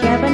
Jawaban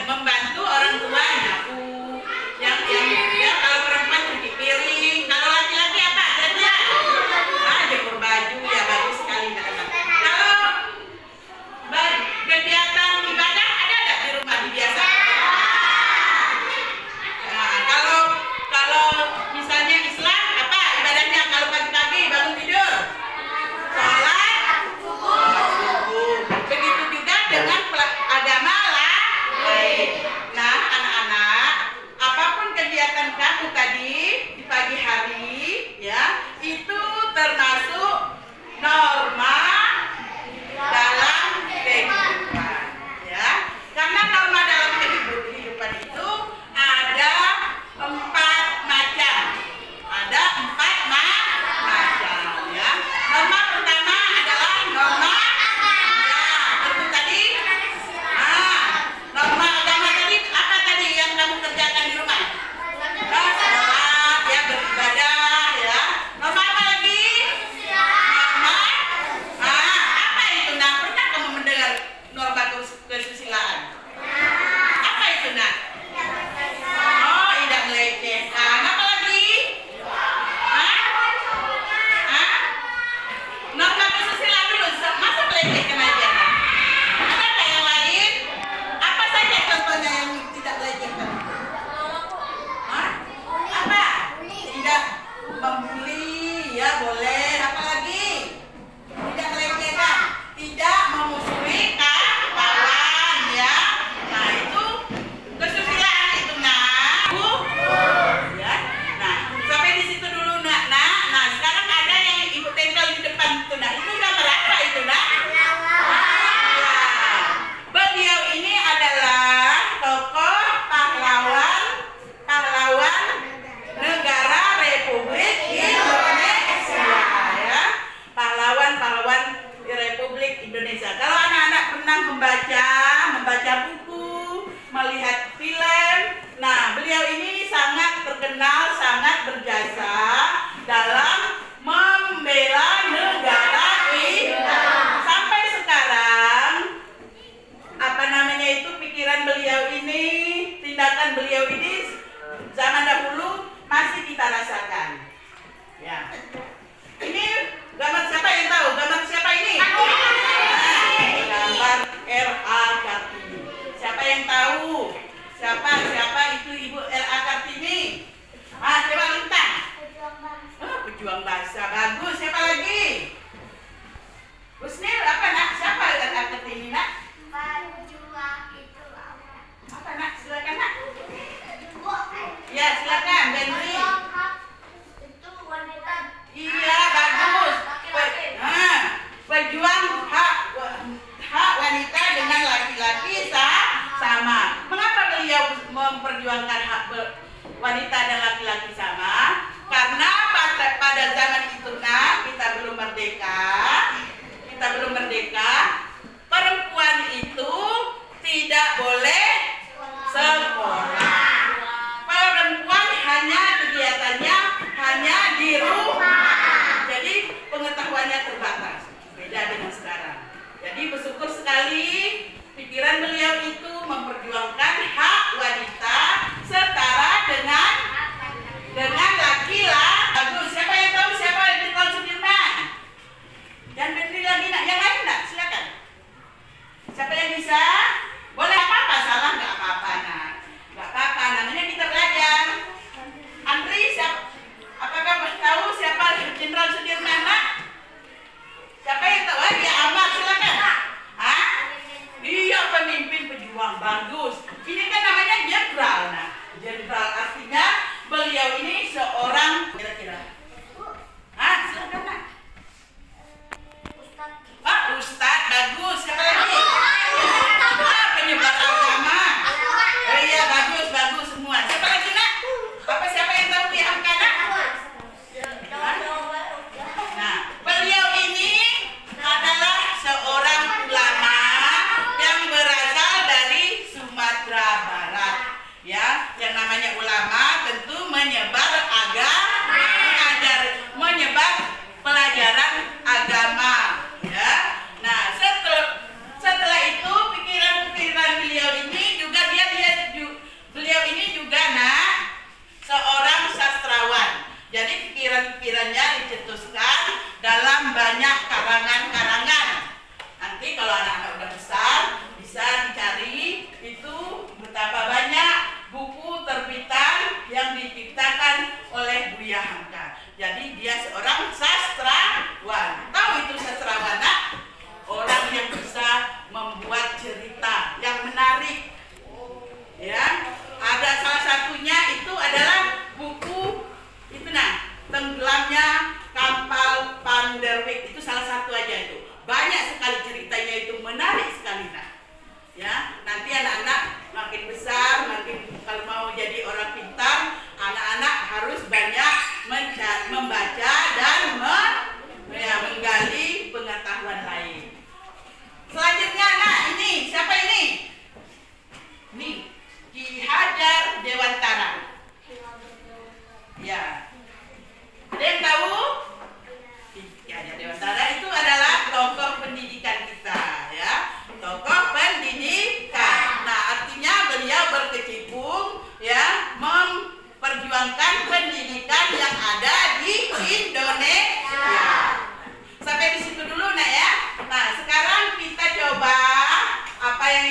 membantu orang tua nyapu, yang ya kalau perempuan cuci piring, kalau laki-laki apa? Kerja, jemur baju, ya bagus sekali Kalau kegiatan ibadah ada nggak di rumah dibiasakan? Nah, kalau misalnya Islam apa ibadahnya? Kalau pagi-pagi bangun tidur, sholat subuh. Begitu juga dengan agama lain. Nah, anak-anak, apapun kegiatan kamu tadi di pagi hari, ya, itu termasuk norma dalam kehidupan, ya. Karena norma dalam kehidupan itu ada 4 macam. Ada 4 macam, ya. Norma pertama adalah norma norma agama tadi apa tadi yang kamu kerjakan di rumah? Sholat, ya, beribadah, ya. Norma apa lagi? Norma apa itu? Nah, pernah kamu mendengar norma kesusilaan? Apa itu, Nak? Oh, tidak melecehkan. Apa lagi? Norma kesusilaan dulu, masa melecehkan aja, Nak? Ada nggak yang lain? Apa saja contohnya yang tidak melecehkan? Apa? Tidak membuli, ya boleh. Apa lagi? Tidak melecehkan. Tidak memusuhi kawan, ya. Nah, itu kesusilaan itu, Nak. Ya. Nah, sampai di situ dulu, Nak. Nah, sekarang ada yang Ibu tempel di depan itu, Nak. Itu gambar apa itu, Nak? Beliau ini adalah tokoh pahlawan negara Republik Indonesia, ya. Pahlawan Republik Indonesia. Kalau anak-anak pernah membaca buku, melihat film, nah beliau ini sangat terkenal, sangat berjasa dalam membela negara kita. Sampai sekarang pikiran beliau ini, tindakan beliau ini zaman dahulu masih kita rasakan, ya. Ini gambar siapa yang tahu? Gambar siapa ini? Gambar R.A. Kartini. Siapa yang tahu? Siapa itu Ibu R.A. Kartini? Coba lintang. Pejuang bangsa. Bagus. Siapa lagi? Husnil, apa, Nak? Siapa R.A. Kartini, Nak? Apa, Nak? Silakan, Nak. Ya, silakan, Benri. Itu wanita. Iya, bagus. Pejuang hak wanita dengan laki-laki sama. Mengapa beliau memperjuangkan hak wanita dan laki-laki sama? Karena pada zaman itu, Nak, kita belum merdeka. Perempuan itu tidak boleh sekolah. Perempuan kegiatannya hanya di rumah. Jadi pengetahuannya terbatas. Beda dengan sekarang. Jadi bersyukur sekali pikiran beliau itu memperjuangkan hak wanita setara dengan laki-laki. Bagus. Siapa yang tahu siapa Jenderal Sudirman? Dan Benri lagi, Nak. Yang lain, Nak, silakan.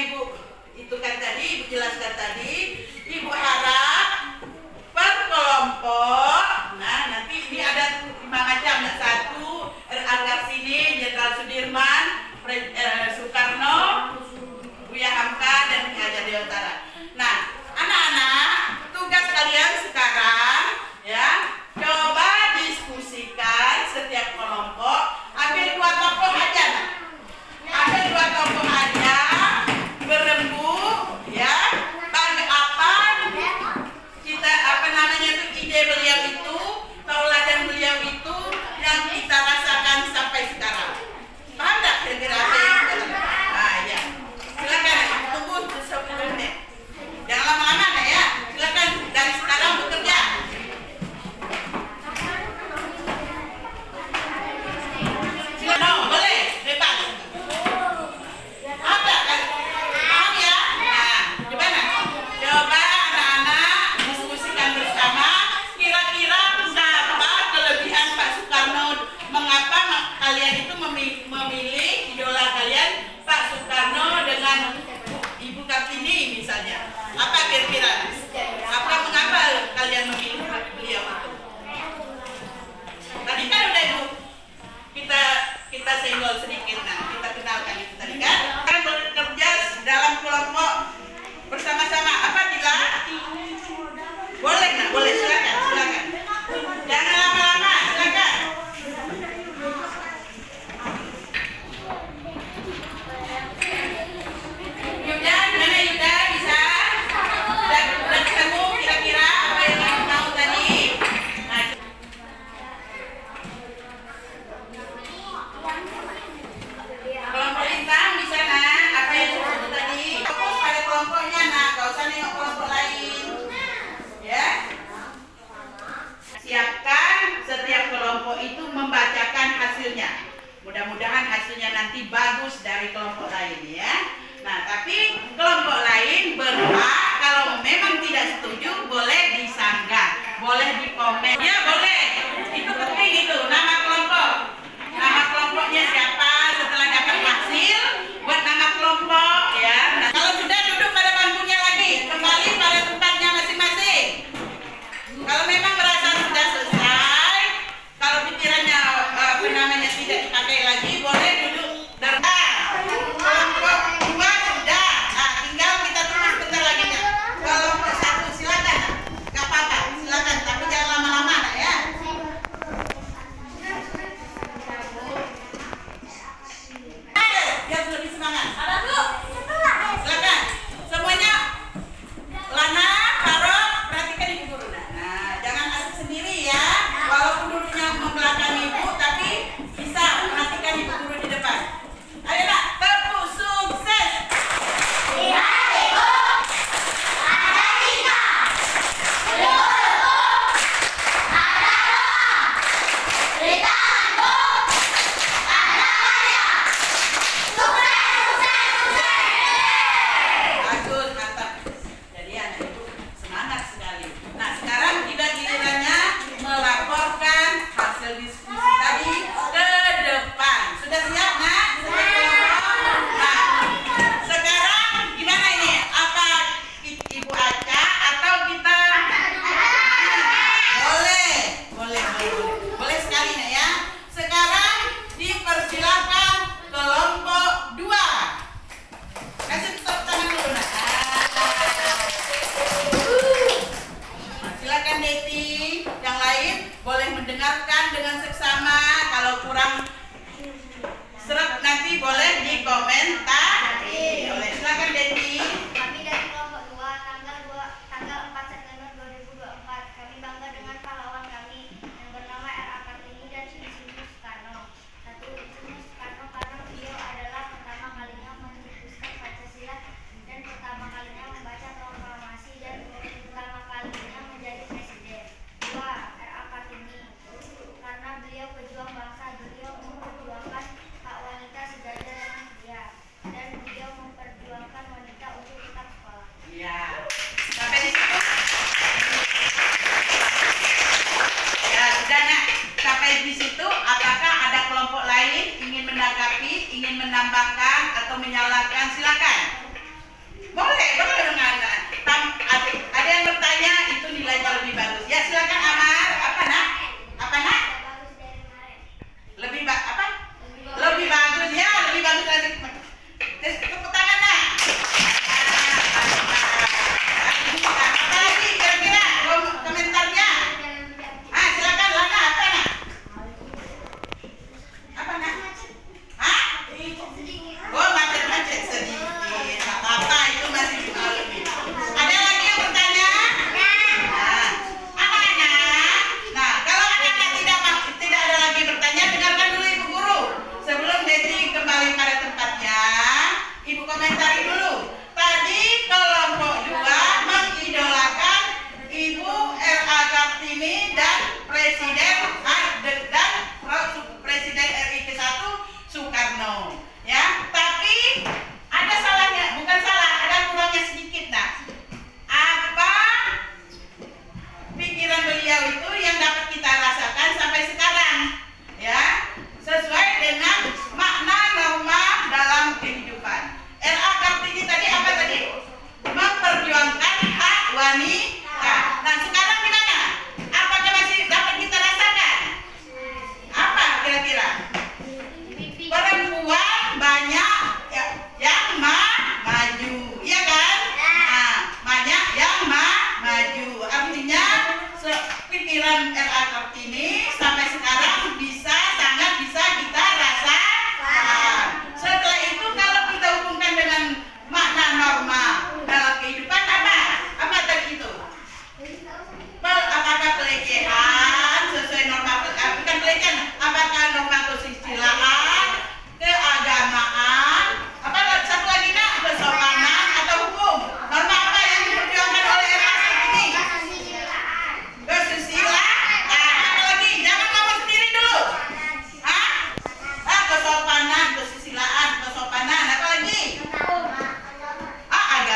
Ibu itu kan tadi, Ibu jelaskan tadi, Ibu harap per kelompok. Nah, nanti ini ada 5 macam. Nah, 1 R.A. Kartini, Jenderal Sudirman, Soekarno, Buya Hamka, dan Ki Hajar Dewantara. Nah, anak-anak, tugas kalian sekarang ya, coba diskusikan setiap kelompok, ambil 2 tokoh aja. Nah. Ambil 2 tokoh aja, berembuk ya, bagi apa kita ide beliau itu, tauladan beliau itu yang kita rasakan sampai sekarang. Paham nggak kira-kira apa yang kita lakukan? Nah, ya. Silakan, tunggu 10 menit. Jangan lama-lama ya. Silakan dari sekarang bekerja. Silakan, boleh, bebas. Ada kan? Paham ya? Nah, gimana? Coba anak-anak diskusikan bersama. Kira-kira apa kelebihan Pak Soekarno? Mengapa kalian itu memilih idola kalian Pak Soekarno dengan Ibu Kartini misalnya? Apa kira-kira? Mengapa kalian memilih beliau itu? Tadi kan udah Ibu kita senggol sedikit, nah kita kenalkan itu tadi kan. Kalian bekerja dalam kelompok bersama-sama. Apa dilatih? Boleh nggak? Boleh, silakan. Jangan lama-lama, silakan. Yuda, gimana Yuda? Bisa? Udah ketemu kira-kira apa yang kamu mau tadi? Nah, kelompok lintang di sana, apa yang disebut tadi? Fokus pada kelompoknya, nah, gak usah nengok kelompok lain. Ya. Siapkan setiap kelompok itu membacakan hasilnya. Mudah-mudahan hasilnya nanti bagus dari kelompok lain ya. Nah, tapi kelompok lain berhak kalau memang tidak setuju boleh disanggah, boleh dikomen. Ya, boleh. Itu penting itu, nama kelompok. Nama kelompoknya siapa setelah dapat hasil, buat nama kelompok ya. Nah, kalau sudah duduk pada bangkunya lagi, kembali pada tempatnya masing-masing. Kalau memang merasa sudah selesai, kalau pikirannya tidak dipakai lagi, boleh duduk. Kelompok 2 sudah.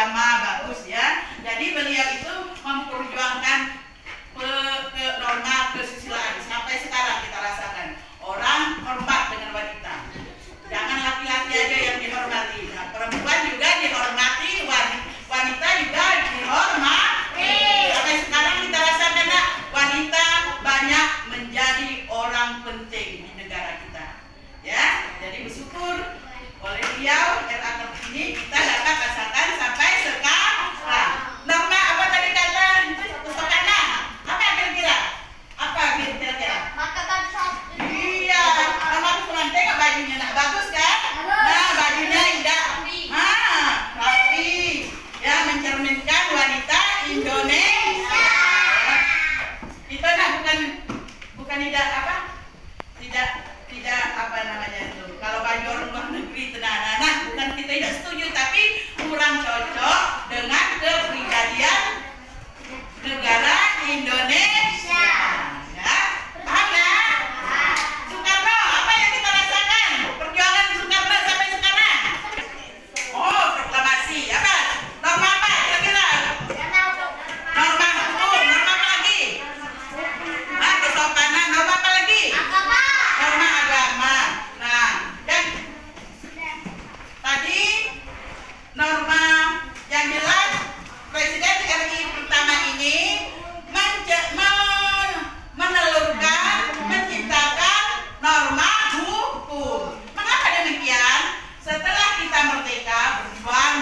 agama, bagus ya. Jadi beliau itu memperjuangkan norma kesusilaan sampai sekarang kita rasakan. Orang hormat dengan wanita. Jangan laki-laki aja yang dihormati. Nah, perempuan juga dihormati, wanita juga dihormati. Sampai sekarang kita rasakan wanita banyak menjadi orang penting di negara kita. Ya, jadi bersyukur oleh beliau RA Kartini kita dapat rasakan sampai sekarang. Norma apa tadi kata? Pustakana. Apa kira-kira? Apa kira-kira? Iya, norma Kusumante nggak bajunya nak bagus kan? Nah, bajunya indah. Rapi. Ya, mencerminkan wanita Indonesia. Itu nak bukan tidak apa? Tidak apa namanya itu. Kalau baju orang luar negeri tenang, bukan kita tidak setuju, tapi kurang cocok dengan kepribadian negara Indonesia. Ya, paham ya? Soekarno, apa yang kita rasakan? Perjuangan Soekarno sampai sekarang. Oh, proklamasi. Apa? Norma apa? Kira-kira? Norma hukum. Norma apa lagi? Kesopanan. Norma apa lagi? Norma agama. Nah, dan tadi norma yang jelas Presiden RI pertama ini menelurkan, menciptakan norma hukum. Mengapa demikian? Setelah kita merdeka, berjuang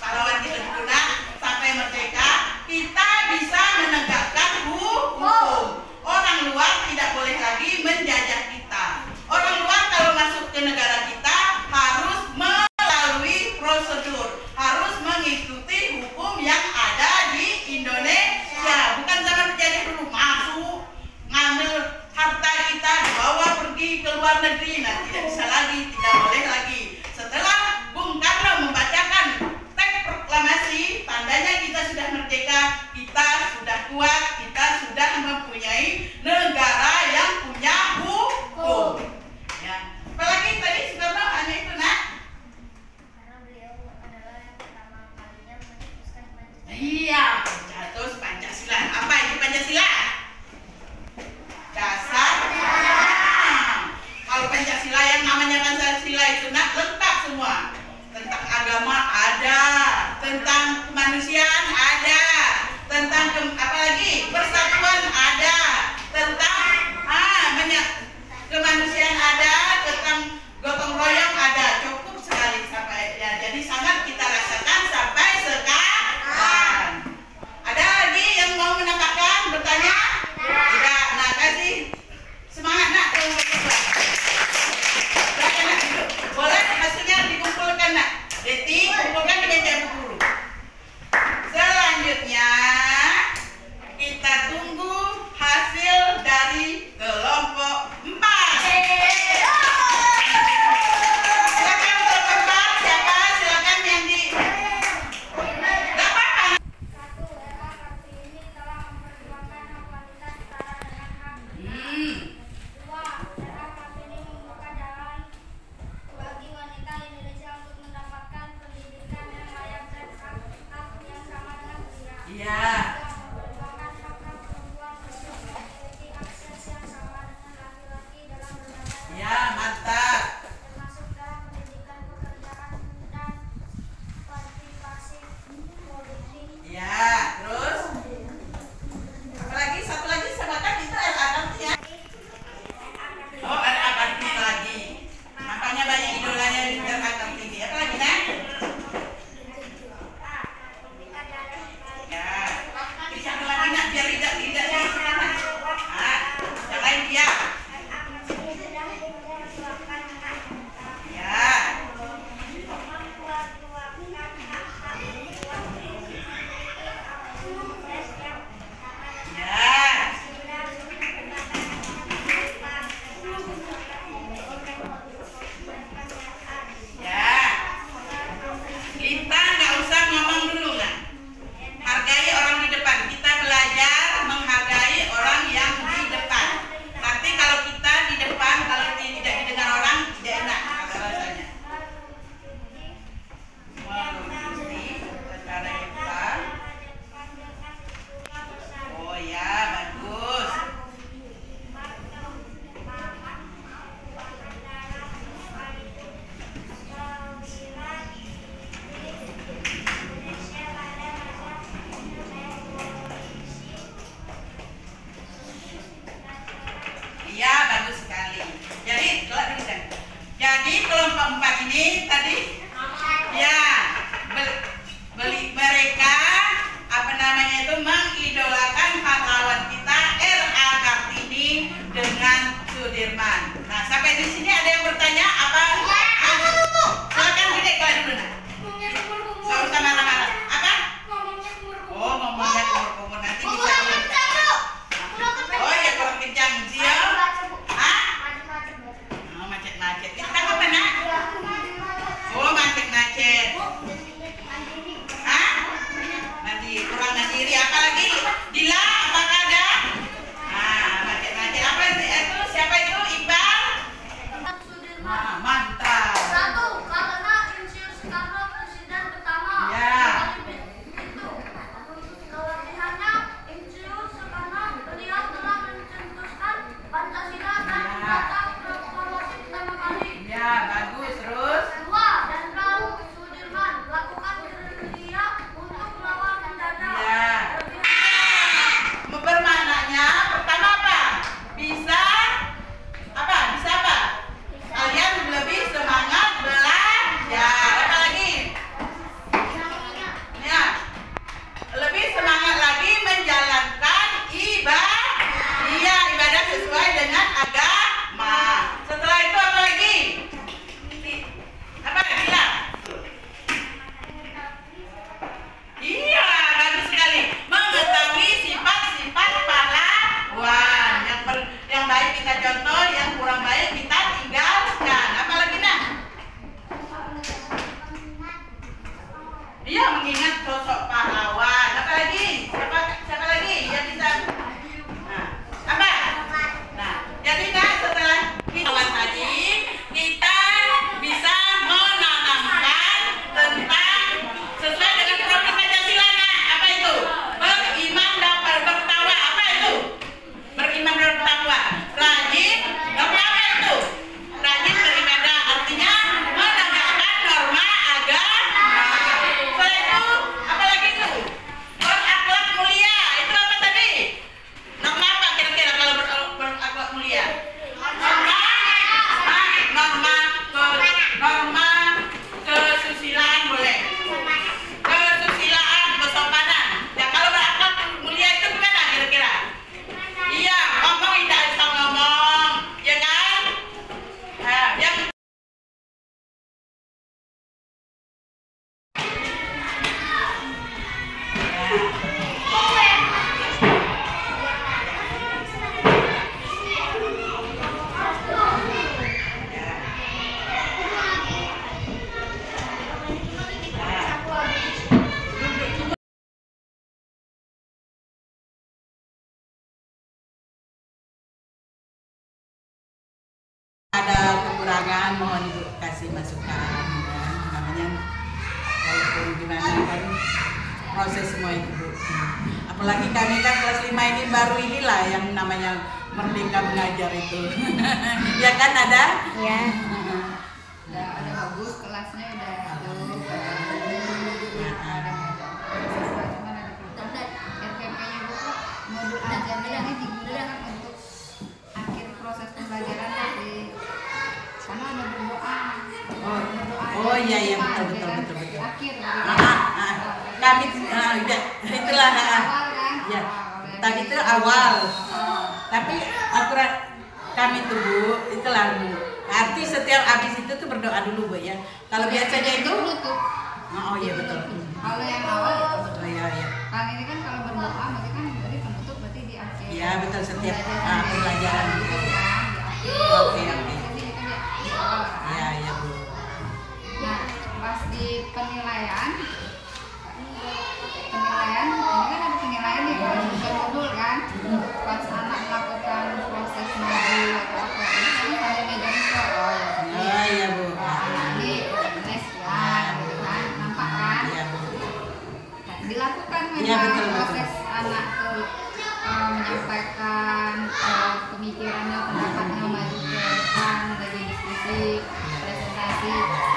pahlawan kita juga sampai merdeka, kita bisa menegakkan hukum. Orang luar tidak boleh lagi menjajah kita. Orang luar kalau masuk ke negara kita harus melalui prosedur, harus mengikuti hukum yang ada di Indonesia. Bukan zaman penjajah dulu masuk, ngambil harta kita, dibawa pergi ke luar negeri. Nah, tidak bisa lagi, tidak boleh lagi. Setelah Bung Karno membacakan teks proklamasi, tandanya kita sudah merdeka, kita sudah kuat, kita sudah mempunyai negara yang punya hukum. Ya. Apalagi tadi Soekarno hanya itu nak? Karena beliau adalah yang pertama kalinya mencetuskan Pancasila. Iya, jatuh Pancasila. Apa itu Pancasila? Dasar. Kalau Pancasila yang namanya Pancasila itu nak lengkap semua. Tentang agama ada, tentang kemanusiaan ada, tentang apalagi persatuan ada, tentang kemanusiaan ada, tentang gotong royong ada. Cukup sekali sampai ya. Jadi sangat kita rasakan sampai sekarang. Ada lagi yang mau menambahkan, bertanya? Tidak. Nah, kasih semangat nak. Silakan nak duduk. Boleh hasilnya dikumpulkan nak. Deti, kumpulkan di meja Bu Guru. Selanjutnya kita tunggu hasil dari kelompok 4. Silakan kelompok 4. Siapa? Silakan yang di. Gak apa-apa. 1. RA Kartini telah memperjuangkan hak wanita setara dengan hak pria. 2. RA Kartini membuka jalan bagi wanita Indonesia untuk mendapatkan pendidikan yang layak dan hak yang sama dengan pria. Iya. 3. Memperjuangkan hak-hak perempuan untuk memiliki akses yang sama dengan laki-laki dalam berbagai Ya, mantap. termasuk dalam pendidikan, pekerjaan, dan partisipasi politik. Ya, terus apalagi satu lagi sebatas itu RA Kartini ya. Oh, RA Kartini lagi. Makanya banyak idolanya RA Kartini. Apa lagi nak? Ya. mandiri. Apalagi Dila, apakah ada? Macet-macet apa itu? Siapa itu? Iqbal? Mantap. 1. Karena Insinyur Soekarno presiden pertama. Ya. Itu. Kelebihannya Insinyur Soekarno beliau telah mencetuskan Pancasila dan membaca proklamasi pertama kali. Ya, bagus. Terus? 2. Jenderal Sudirman melakukan gerilya untuk melawan penjajah. Ya. Bermaknanya pertama apa? Bisa apa? Bisa apa? Kalian lebih semangat belajar. Apa lagi? Ya. Lebih semangat lagi menjalankan ibadah sesuai dengan agama. Setelah itu apa lagi? Apa? Gila. Iya, bagus sekali. Mengetahui sifat-sifat pahlawan. Yang baik kita contoh, yang kurang baik kita tinggalkan. Apa lagi nak? Iya, mengingat sosok pahlawan. Apa lagi? Siapa lagi yang bisa? Nah, apa? Nah, jadi nak setelah kita tadi kita bisa menanamkan tentang sesuai dengan program Pancasila. Nah, apa itu? Beriman dan bertakwa. Apa itu? Beriman dan bertakwa. Rajin, apa itu? Rajin beribadah, artinya menegakkan norma agama. Setelah itu, apa lagi itu? Berakhlak mulia. Itu apa tadi? Norma apa kira-kira kalau berakhlak mulia? Norma kesusilaan boleh. Kesusilaan, kesopanan. Ya kalau berakhlak mulia itu gimana kira-kira? Iya, ngomong tidak bisa ngomong, ya kan? Yang ada kekurangan mohon Ibu kasih masukan ya. Namanya walaupun gimana kan proses semua itu Bu. Apalagi kami kan kelas 5 ini baru inilah yang namanya merdeka belajar itu. Ya kan ada? Ya. Ada bagus kelasnya udah cukup RPP-nya Bu modul ajarnya ini digunakan untuk akhir proses pembelajaran tadi karena ada berdoa. Oh iya iya betul. Akhir Kami itulah ya. Tadi itu awal. Tapi aturan kami tuh Bu, itulah Bu. Arti setiap habis itu tuh berdoa dulu Bu ya. Kalau biasanya itu penutup. Oh iya betul. Kalau yang awal ya penutup. Oh iya. Kan ini kan kalau berdoa berarti kan dari penutup berarti di akhir. Iya betul setiap pembelajaran gitu gitu. kan di akhir. Oke. Jadi itu di awal kan. Iya Bu. Nah, pas di penilaian ini kan ada penilaian nih kalau sudah modul kan. Pas anak melakukan proses modul atau apa ini kan sambil megang ke Oh iya Bu. ini tes ya gitu kan nampak kan. Iya Bu. Nah, dilakukan Iya, memang betul. proses anak tuh menyampaikan pemikirannya, pendapatnya maju ke depan, lagi diskusi, presentasi.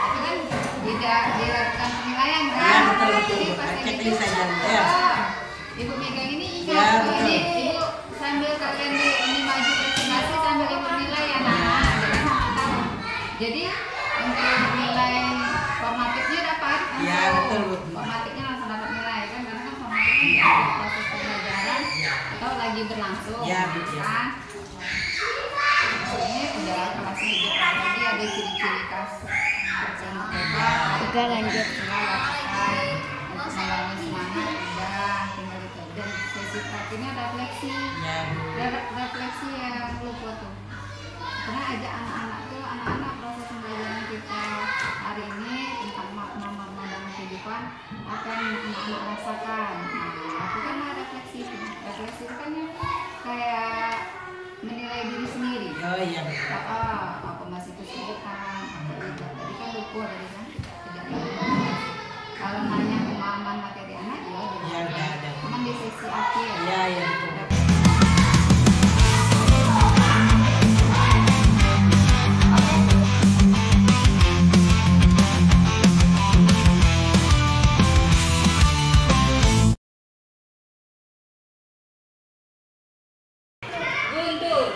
Itu kan tidak dilakukan penilaian kan? Iya, betul. Jadi pas Cek itu, saja. Ya. Ibu megang ini Ya, ingat, betul. ini ibu sambil kalian ini maju presentasi sambil ibu nilai ya nah. Jadi untuk nilai formatifnya dapat. Ya, betul, Bu. Formatifnya langsung dapat nilai kan karena kan formatifnya di akhir proses pembelajaran atau lagi berlangsung. Ya, Bu, ya. Kan? Ini udah kelasnya hidup lagi ada ciri-ciri khas Udah lanjut. untuk membangun semangat udah tinggal itu dan sesi praktiknya refleksi Ya Bu. refleksi yang lupa tuh karena ajak anak-anak tuh anak-anak proses pembelajaran kita hari ini tentang makna-makna dalam kehidupan depan apa yang anak-anak rasakan. Nah, lakukanlah refleksi. Refleksi itu kan kayak menilai diri sendiri. Oh iya. Apa masih kesulitan, apa tidak. Tadi kan lupa tadi kan tidak lakukan. Kalau nanya pemahaman materi anak ya udah ada. Cuman di sesi akhir. Iya betul.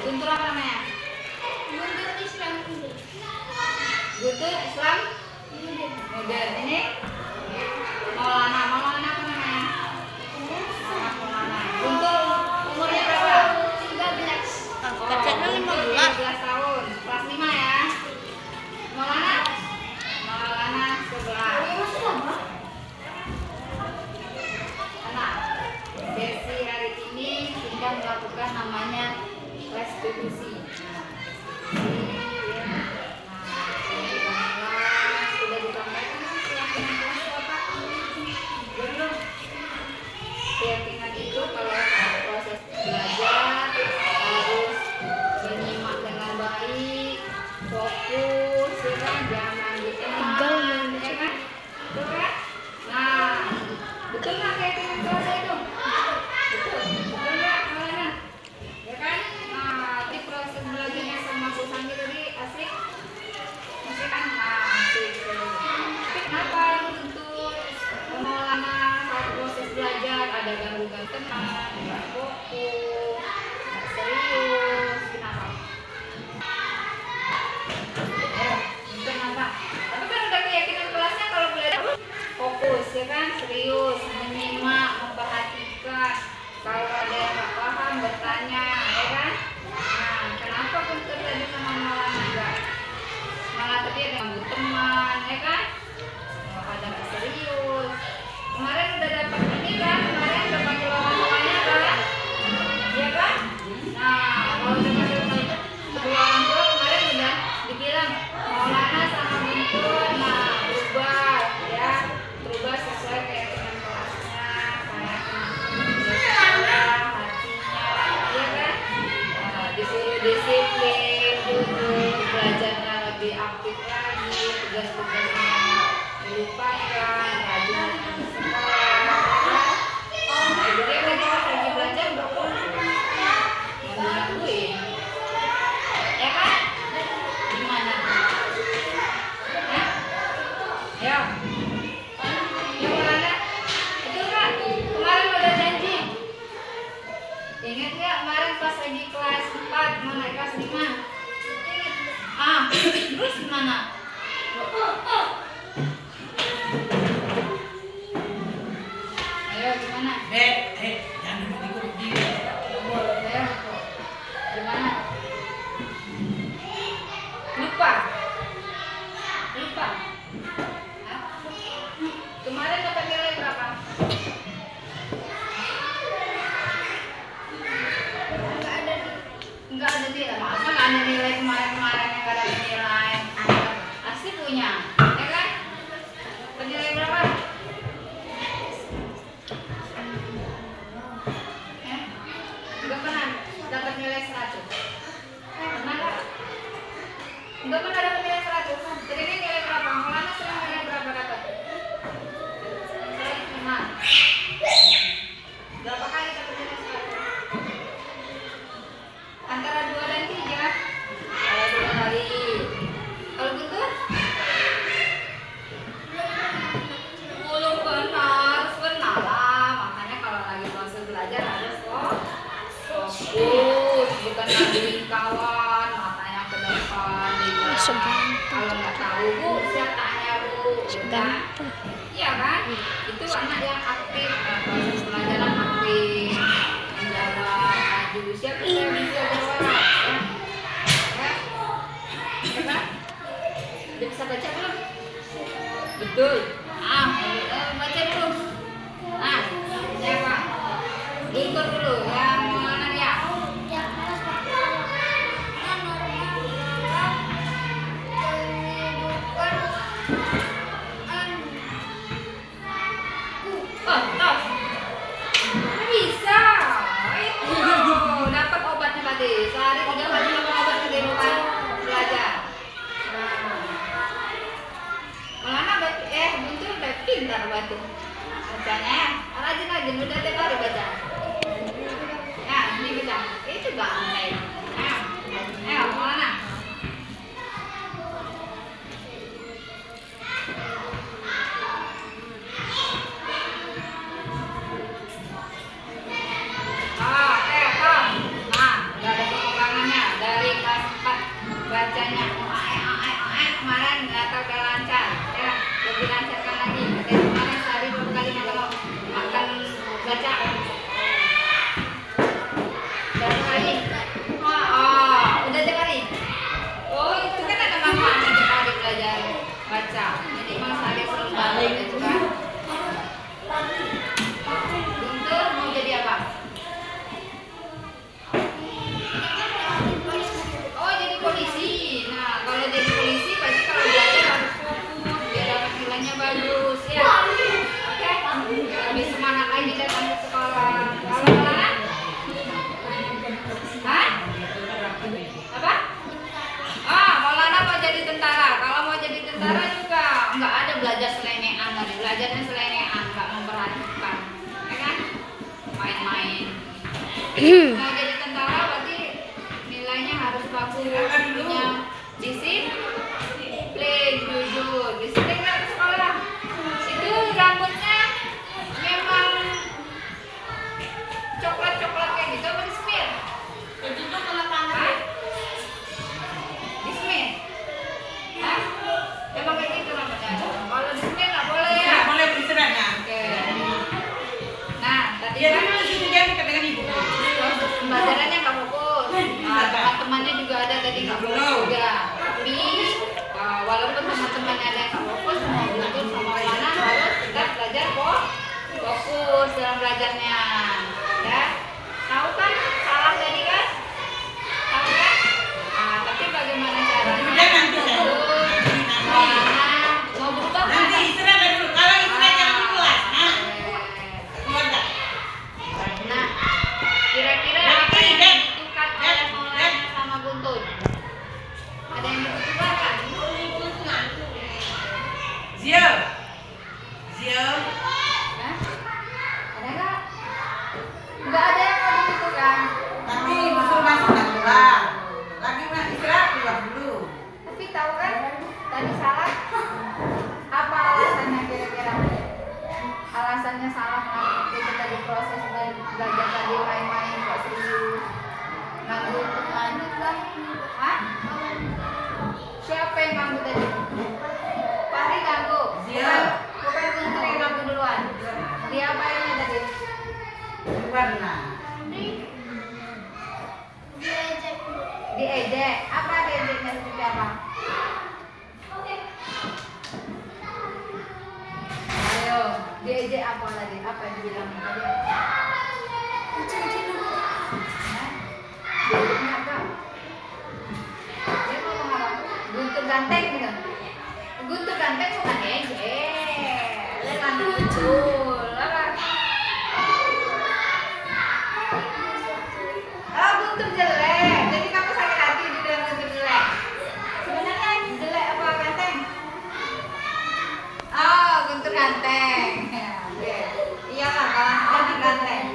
Guntur apa namanya? Guntur Islam Guntur Islam Modern. Ini Maulana apa namanya? Maulana. Guntur umurnya berapa? 13. Kecilnya 15 tahun. Kelas 5 ya. Maulana 11. Anak, sesi hari ini kita melakukan namanya restitusi. Sudah disampaikan keyakinan kelas Bapak? Belum. Keyakinan itu kalau proses belajar harus menyimak dengan baik, fokus, ya kan? Jangan diteman, ya kan? Betul kan? Nah, betul nggak keyakinan kelas itu? Betul nggak, Maulana? Ya kan? Nah, di proses belajarnya sama Susanti tadi asik? Masih kan? Nah, asik. Tapi kenapa untuk Maulana saat proses belajar ada gangguan teman, nggak fokus, nggak serius? Kenapa? Kenapa? Tapi kan udah keyakinan kelasnya kalau belajar fokus, ya kan? Serius, menyimak, memperhatikan. Kalau ada yang nggak paham bertanya, ya kan? Nah, kenapa Guntur tadi sama Maulana enggak? Malah tadi ada ganggu teman, ya kan? Ada nggak serius. Kemarin udah dapat ini kan? Kemarin udah pakai orang tuanya kan? Ya kan? Nah, kalau udah pakai orang tua kemarin udah dibilang Maulana sama Guntur, nah berubah, ya, berubah sesuai keyakinan kelasnya, kayak hatinya, ya kan? Disuruh disiplin, duduk, belajarnya lebih aktif lagi, tugas-tugasnya dilupakan, rajin di sekolah. Nah, jadi tadi pas lagi belajar ngelakuin, ya kan? Gimana? Hah? Ya. Ya Maulana, betul kan? Kemarin udah janji. Ingat nggak kemarin pas lagi kelas 4 mau naik kelas 5? Terus gimana? Ayo gimana? Jangan duduk di Ayo. Gimana? Lupa? Hah? Kemarin dapat nilai berapa? Enggak ada nilai. Masa nggak ada nilai kemarin yang nggak ada nilai? Pasti punya, ya kan? Nilai berapa? Enggak pernah dapat nilai 100. Pernah nggak? Enggak pernah dapat nilai 100. Jadi ini nilai berapa? Maulana sering nilai berapa dapat? 105. Berapa kali dapat nilai 100? Antara 2 dan 3. Kalau 2 kali. Kalau Guntur? Belum pernah, harus pernah lah. Makanya kalau lagi proses belajar harus fokus, bukan ngaduin kawan, matanya ke depan. Kalau nggak tahu Bu, siapa tanya Bu? Iya kan? Itu anak yang aktif, proses belajaran aktif, menjawab, maju. Siapa yang bisa jawab? Ya kan? Udah bisa baca belum? Betul. Baca dulu. Siapa? Guntur dulu, yang mana dia? tos. Nggak bisa. Itu dapat obatnya tadi. Sehari 3 kali minum obat di rumah belajar. Malah Guntur udah pintar batu. Bacanya rajin udah tiap hari baca. Nah, ini baca. Itu gampang. Mana? Bacanya kemarin nggak tahu udah lancar ya, lebih lancarkan lagi. Dari kemarin sehari 2 kali kalau akan baca berapa kali? Udah tiap hari. Oh, itu kan ada manfaatnya tiap hari belajar baca. Jadi emang sehari sering banget gitu kan. Guntur mau jadi apa? Polisi. Nah, kalau jadi polisi pasti kalau belajar harus fokus biar dapat nilainya bagus ya. Oke. Lebih semangat lagi datang ke sekolah. Kalau Maulana? Hah? Apa? Maulana mau jadi tentara. Kalau mau jadi tentara juga nggak ada belajar selengean, belajarnya selengean, nggak memperhatikan, ya kan? Main-main. Mau jadi tentara berarti nilainya harus bagus, punya disiplin, jujur, disiplin nggak ke sekolah. Itu rambutnya memang coklat kayak gitu apa dismir? Itu tuh kena panas. Dismir? Hah? Emang kayak gitu rambutnya? Kalau dismir nggak boleh ya? Nggak boleh beristirahat ya. Oke. Nah, tadi Jadi kan masih dengan dengan ibu. pembelajarannya nggak fokus. Nah, teman-temannya juga ada tadi nggak fokus juga. Tapi walaupun teman-temannya ada yang nggak fokus, mau belajar sama mana harus tetap belajar fokus dalam belajarnya. Ya, tahu kan salah tadi kan? Tahu kan? Tapi bagaimana caranya? Mau berubah kan? Nanti istirahat dulu. Kalau istirahat jangan di kelas. Keluar dah. Nah, kira-kira apa yang dibutuhkan oleh Maulana sama Guntur? Ada yang dibutuhkan kan? Zio. Hah? Ada nggak? Nggak ada yang mau dibutuhkan. Tapi masuk dan keluar. Lagi nak istirahat keluar dulu. Tapi tahu kan tadi salah? Apa alasannya kira-kira? Alasannya salah kenapa itu tadi proses belajar tadi main-main nggak serius, ganggu teman kan? Hah? Siapa yang ganggu tadi? Fahri ganggu? Iya. Bukan Guntur yang ganggu duluan. Dia apainnya tadi? Keluar nah. Diejek. Apa diejeknya seperti apa? Ayo, diejek apa tadi? Apa yang dibilang tadi? Diejeknya apa? Dia ngomong apa? Guntur ganteng gitu. Guntur ganteng bukan ejek. Leman lucu. Apa? Guntur jelek. Jadi kamu sakit hati dibilang Guntur jelek. Sebenarnya jelek apa ganteng? Guntur ganteng. Iyalah kalau anak ganteng.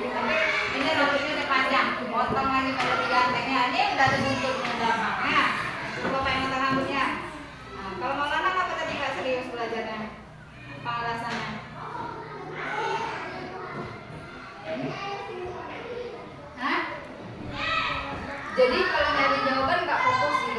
Ini rambutnya udah panjang, potong lagi kalau lebih gantengnya. Ini udah ada Guntur di belakangnya. Coba pengen potong rambutnya. Nah, kalau Maulana apa tadi nggak serius belajarnya? Apa alasannya? Hah? Jadi kalau nyari jawaban nggak fokus gitu.